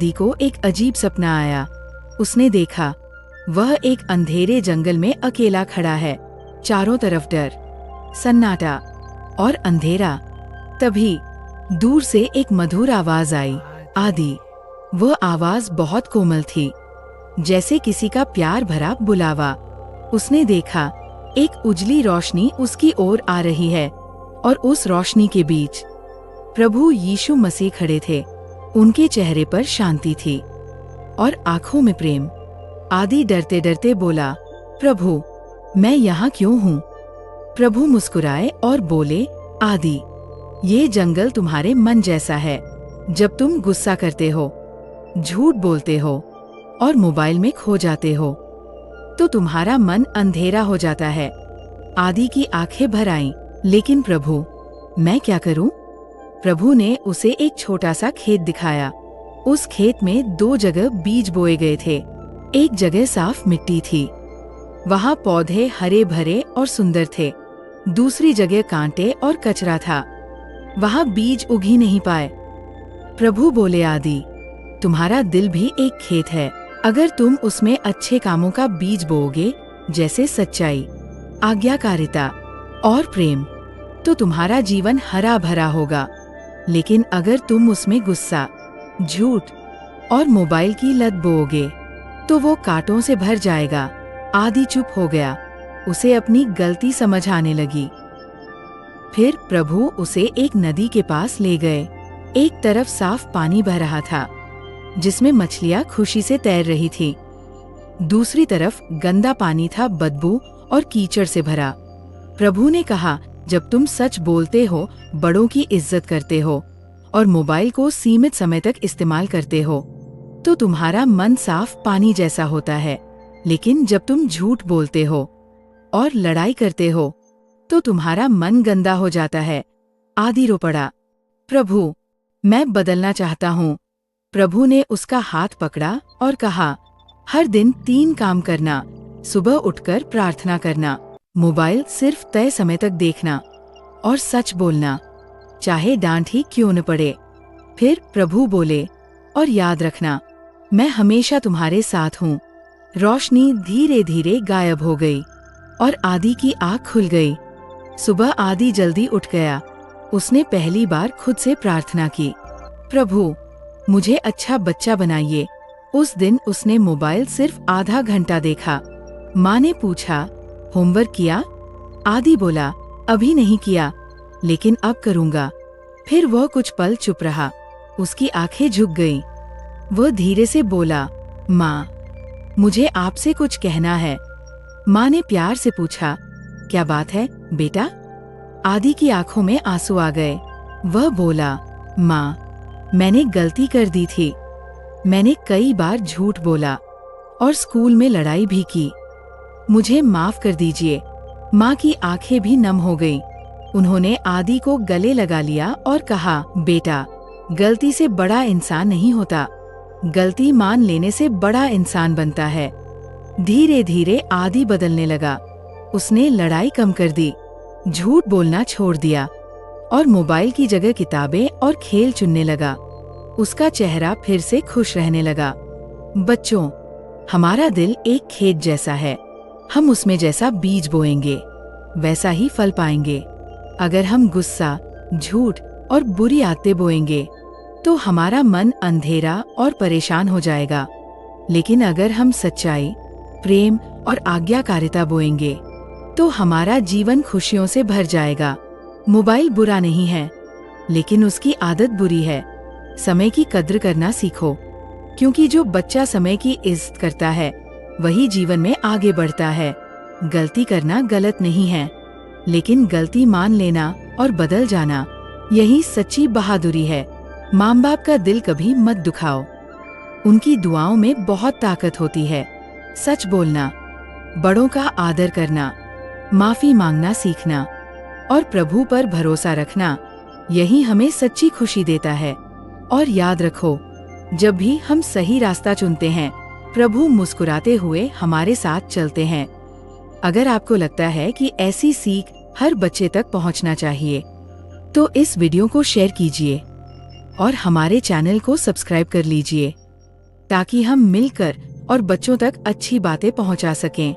आदि को एक अजीब सपना आया। उसने देखा वह एक अंधेरे जंगल में अकेला खड़ा है, चारों तरफ डर, सन्नाटा और अंधेरा। तभी दूर से एक मधुर आवाज आई, आदि। वह आवाज बहुत कोमल थी, जैसे किसी का प्यार भरा बुलावा। उसने देखा एक उजली रोशनी उसकी ओर आ रही है और उस रोशनी के बीच प्रभु यीशु मसीह खड़े थे। उनके चेहरे पर शांति थी और आंखों में प्रेम। आदि डरते डरते बोला, प्रभु, मैं यहाँ क्यों हूँ? प्रभु मुस्कुराए और बोले, आदि, ये जंगल तुम्हारे मन जैसा है। जब तुम गुस्सा करते हो, झूठ बोलते हो और मोबाइल में खो जाते हो, तो तुम्हारा मन अंधेरा हो जाता है। आदि की आंखें भर आईं, लेकिन प्रभु, मैं क्या करूं? प्रभु ने उसे एक छोटा सा खेत दिखाया। उस खेत में 2 जगह बीज बोए गए थे। एक जगह साफ मिट्टी थी, वहाँ पौधे हरे भरे और सुंदर थे। दूसरी जगह कांटे और कचरा था, वहाँ बीज उग ही नहीं पाए। प्रभु बोले, आदि, तुम्हारा दिल भी एक खेत है। अगर तुम उसमें अच्छे कामों का बीज बोओगे, जैसे सच्चाई, आज्ञाकारिता और प्रेम, तो तुम्हारा जीवन हरा भरा होगा। लेकिन अगर तुम उसमें गुस्सा, झूठ और मोबाइल की लत बोओगे, तो वो कांटों से भर जाएगा। आदि चुप हो गया। उसे अपनी गलती समझ आने लगी। फिर प्रभु उसे एक नदी के पास ले गए। एक तरफ साफ पानी बह रहा था, जिसमें मछलियां खुशी से तैर रही थी। दूसरी तरफ गंदा पानी था, बदबू और कीचड़ से भरा। प्रभु ने कहा, जब तुम सच बोलते हो, बड़ों की इज्जत करते हो और मोबाइल को सीमित समय तक इस्तेमाल करते हो, तो तुम्हारा मन साफ पानी जैसा होता है। लेकिन जब तुम झूठ बोलते हो और लड़ाई करते हो, तो तुम्हारा मन गंदा हो जाता है। आदि रो पड़ा, प्रभु, मैं बदलना चाहता हूँ। प्रभु ने उसका हाथ पकड़ा और कहा, हर दिन 3 काम करना। सुबह उठकर प्रार्थना करना, मोबाइल सिर्फ तय समय तक देखना और सच बोलना, चाहे डांट ही क्यों न पड़े। फिर प्रभु बोले, और याद रखना, मैं हमेशा तुम्हारे साथ हूँ। रोशनी धीरे धीरे गायब हो गई और आदि की आँख खुल गई। सुबह आदि जल्दी उठ गया। उसने पहली बार खुद से प्रार्थना की, प्रभु, मुझे अच्छा बच्चा बनाइए। उस दिन उसने मोबाइल सिर्फ आधा घंटा देखा। माँ ने पूछा, होमवर्क किया? आदि बोला, अभी नहीं किया, लेकिन अब करूँगा। फिर वह कुछ पल चुप रहा। उसकी आंखें झुक गईं। वह धीरे से बोला, माँ, मुझे आपसे कुछ कहना है। माँ ने प्यार से पूछा, क्या बात है बेटा? आदि की आंखों में आंसू आ गए। वह बोला, माँ, मैंने गलती कर दी थी। मैंने कई बार झूठ बोला और स्कूल में लड़ाई भी की। मुझे माफ कर दीजिए। माँ की आंखें भी नम हो गईं। उन्होंने आदि को गले लगा लिया और कहा, बेटा, गलती से बड़ा इंसान नहीं होता, गलती मान लेने से बड़ा इंसान बनता है। धीरे धीरे आदि बदलने लगा। उसने लड़ाई कम कर दी, झूठ बोलना छोड़ दिया और मोबाइल की जगह किताबें और खेल चुनने लगा। उसका चेहरा फिर से खुश रहने लगा। बच्चों, हमारा दिल एक खेत जैसा है। हम उसमें जैसा बीज बोएंगे, वैसा ही फल पाएंगे। अगर हम गुस्सा, झूठ और बुरी आदतें बोएंगे, तो हमारा मन अंधेरा और परेशान हो जाएगा। लेकिन अगर हम सच्चाई, प्रेम और आज्ञाकारिता बोएंगे, तो हमारा जीवन खुशियों से भर जाएगा। मोबाइल बुरा नहीं है, लेकिन उसकी आदत बुरी है। समय की कद्र करना सीखो, क्योंकि जो बच्चा समय की इज्जत करता है, वही जीवन में आगे बढ़ता है। गलती करना गलत नहीं है, लेकिन गलती मान लेना और बदल जाना, यही सच्ची बहादुरी है। माँ बाप का दिल कभी मत दुखाओ। उनकी दुआओं में बहुत ताकत होती है। सच बोलना, बड़ों का आदर करना, माफी मांगना सीखना और प्रभु पर भरोसा रखना, यही हमें सच्ची खुशी देता है। और याद रखो, जब भी हम सही रास्ता चुनते हैं, प्रभु मुस्कुराते हुए हमारे साथ चलते हैं। अगर आपको लगता है कि ऐसी सीख हर बच्चे तक पहुंचना चाहिए, तो इस वीडियो को शेयर कीजिए और हमारे चैनल को सब्सक्राइब कर लीजिए। ताकि हम मिलकर और बच्चों तक अच्छी बातें पहुंचा सकें।